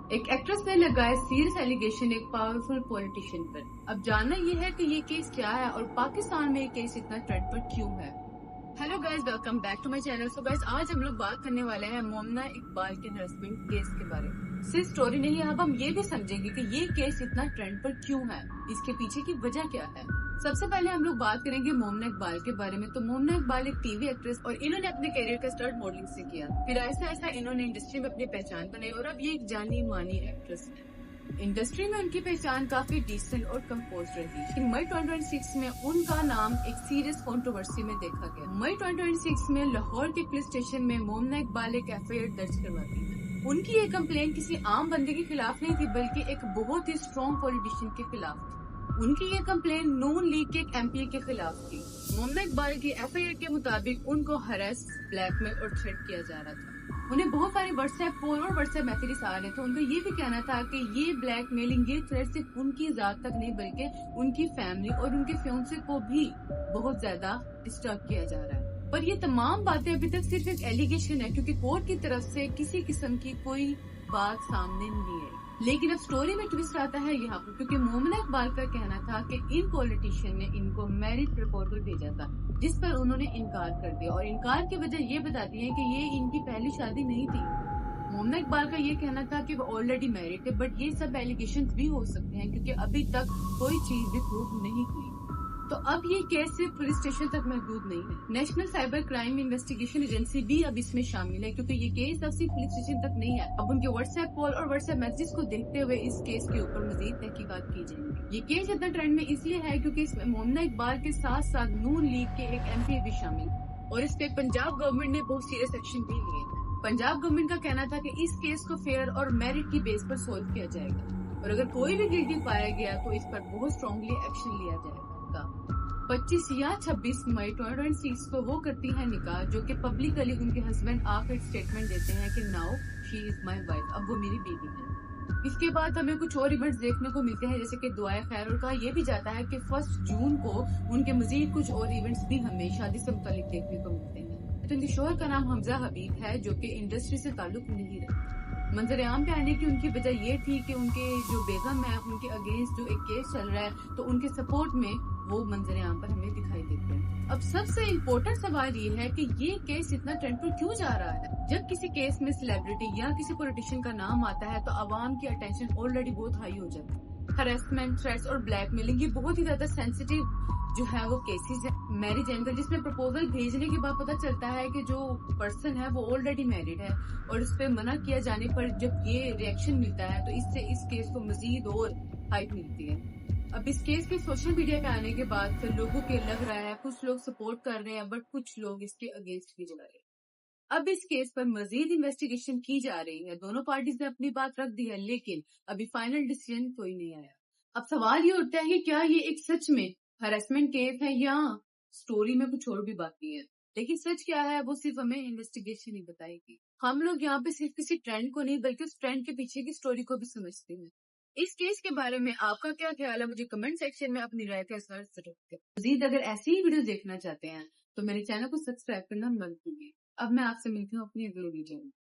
ایک ایکٹریس نے لگائے سیریس ایلیگیشن ایک پاورفل پولیٹیشین پر۔ اب جاننا یہ ہے کہ یہ کیس کیا ہے اور پاکستان میں یہ کیس اتنا ٹرینڈ پر کیوں ہے۔ Hello guys, welcome back to my channel. So guys, آج ہم لوگ بات کرنے والے ہیں مومنہ اقبال کے ہراسمنٹ کیس کے بارے میں۔ صرف سٹوری نہیں، اب ہم یہ بھی سمجھیں گے کہ یہ کیس اتنا ٹرینڈ پر کیوں ہے، اس کے پیچھے کی وجہ کیا ہے۔ سب سے پہلے ہم لوگ بات کریں گے مومنہ اقبال کے بارے میں۔ تو مومنہ اقبال ایک ٹی وی ایکٹریس اور انہوں نے اپنے کیریئر کا سٹارٹ ماڈلنگ سے کیا، پھر آہستہ آہستہ انہوں نے انڈسٹری میں اپنی پہچان بنائی اور اب یہ ایک جانی مانی ایکٹریس ہے۔ انڈسٹری میں ان کی پہچان کافی ڈیسنٹ اور کمپوز رہی، لیکن مئی 2026 میں ان کا نام ایک سیریس کنٹروورسی میں دیکھا گیا۔ مئی 2026 میں لاہور کے پولیس اسٹیشن میں مومنہ اقبال ایک FIR درج کرواتی ہے۔ ان کی یہ کمپلین کسی عام بندے کے خلاف نہیں تھی بلکہ ایک بہت ہی اسٹرانگ پولیٹیشین کے خلاف تھی۔ ان کی یہ کمپلین نون لیگ کے ایک MP کے خلاف تھی۔ مومنہ اقبال کی FIR کے مطابق ان کو ہراس، بلیک میل اور تھریٹ کیا جا رہا تھا۔ انہیں بہت سارے واٹس ایپ کال اور واٹس ایپ میسیجز آ رہے تھے۔ ان کا یہ بھی کہنا تھا کہ یہ بلیک میلنگ، یہ تھریٹ صرف ان کی ذات تک نہیں بلکہ ان کی فیملی اور ان کے فیونسے کو بھی بہت زیادہ ڈسٹرب کیا جا رہا ہے۔ پر یہ تمام باتیں ابھی تک صرف ایک ایلیگیشن ہے، کیونکہ کورٹ کی طرف سے کسی قسم کی کوئی بات سامنے نہیں آئی۔ لیکن اب سٹوری میں ٹویسٹ آتا ہے یہاں پر، کیونکہ مومنہ اقبال کا کہنا تھا کہ ان پولیٹیشین نے ان کو میرج پرپوزل بھیجا تھا، جس پر انہوں نے انکار کر دیا، اور انکار کی وجہ یہ بتاتی ہے کہ یہ ان کی پہلی شادی نہیں تھی۔ مومنہ اقبال کا یہ کہنا تھا کہ وہ آلریڈی میرڈ تھے، بٹ یہ سب ایلیگیشنز بھی ہو سکتے ہیں کیونکہ ابھی تک کوئی چیز بھی پروو نہیں ہوئی۔ تو اب یہ کیس صرف پولیس اسٹیشن تک محدود نہیں ہے، national cyber crime investigation agency بھی اب اس میں شامل ہے، کیونکہ یہ کیس اب صرف پولیس اسٹیشن تک نہیں ہے۔ اب ان کے واٹس ایپ کال اور واٹس ایپ میسجز کو دیکھتے ہوئے اس کیس کے اوپر مزید تحقیقات کی جائیں گی۔ یہ کیس اتنا ٹرینڈ میں اس لیے ہے کیونکہ اس میں مومنہ اقبال کے ساتھ ساتھ نون لیگ کے ایک MP بھی شامل ہے، اور اس پہ پنجاب گورنمنٹ نے بہت سیریس ایکشن بھی لیے ہیں۔ پنجاب گورنمنٹ کا کہنا تھا کہ اس کیس کو فیئر اور میرٹ کی بیس پر سولو کیا جائے گا، اور اگر کوئی بھی گلٹی پایا گیا تو اس پر بہت اسٹرانگلی ایکشن لیا جائے گا۔ 25 یا 26 مئی 2026 کو وہ کرتی ہے نکاح، جو کہ پبلکلی ان کے ہسبینڈ آ کر اسٹیٹمنٹ دیتے ہیں کہ now she is my wife, اب وہ میری بیوی ہے۔ اس کے بعد ہمیں کچھ اور ایونٹس دیکھنے کو ملتے ہیں، جیسے کہ دعائے خیر، اور کہا یہ بھی جاتا ہے کہ 1 جون کو ان کے مزید کچھ اور ایونٹس بھی ہمیں شادی سے متعلق دیکھنے کو ملتے ہیں۔ تو ان کے شوہر کا نام حمزہ حبیب ہے، جو کہ انڈسٹری سے تعلق نہیں رکھتے۔ منظر عام پہ آنے کی ان کی وجہ یہ تھی کہ ان کے جو بیگم ہے ان کے اگینسٹ جو ایک کیس چل رہا ہے، تو ان کے سپورٹ میں وہ منظر عام پر ہمیں دکھائی دیتے ہیں۔ اب سب سے امپورٹنٹ سوال یہ ہے کہ یہ کیس اتنا ٹرینڈ پر کیوں جا رہا ہے؟ جب کسی کیس میں سیلیبریٹی یا کسی پولیٹیشین کا نام آتا ہے تو عوام کی اٹینشن آلریڈی بہت ہائی ہو جاتی ہے۔ ہراسمنٹ، تھریٹس اور بلیک میلنگ یہ بہت ہی زیادہ سینسیٹیو جو ہے وہ کیسز ہے۔ میرج اینگل، جس میں پرپوزل بھیجنے کے بعد پتہ چلتا ہے کہ جو پرسن ہے وہ آلریڈی میرڈ ہے، اور اس پہ منع کیا جانے پر جب یہ ریئیکشن ملتا ہے تو اس سے اس کیس کو مزید اور ہائپ ملتی ہے۔ اب اس کیس کے سوشل میڈیا پہ آنے کے بعد پھر لوگوں کے لگ رہا ہے، کچھ لوگ سپورٹ کر رہے ہیں بٹ کچھ لوگ اس کے اگینسٹ بھی جا رہے ہیں۔ اب اس کیس پر مزید انویسٹیگیشن کی جا رہی ہے، دونوں پارٹیز نے اپنی بات رکھ دی ہے، لیکن ابھی فائنل ڈیسیژن کوئی نہیں آیا۔ اب سوال یہ اٹھتا ہے کہ کیا یہ ایک سچ میں ہراسمنٹ کیس ہے یا سٹوری میں کچھ اور بھی باقی ہے؟ لیکن سچ کیا ہے وہ صرف ہمیں انویسٹیگیشن ہی بتائے گی۔ ہم لوگ یہاں پہ صرف کسی ٹرینڈ کو نہیں بلکہ اس ٹرینڈ کے پیچھے کی سٹوری کو بھی سمجھتے ہیں۔ اس کیس کے بارے میں آپ کا کیا خیال ہے؟ مجھے کمنٹ سیکشن میں اپنی رائے کا اظہار ضرور کریں۔ مزید اگر ایسی ہی ویڈیو دیکھنا چاہتے ہیں تو میرے چینل کو سبسکرائب کرنا مت بھولیے۔ اب میں آپ سے ملتی ہوں اپنی اگلی ویڈیو میں۔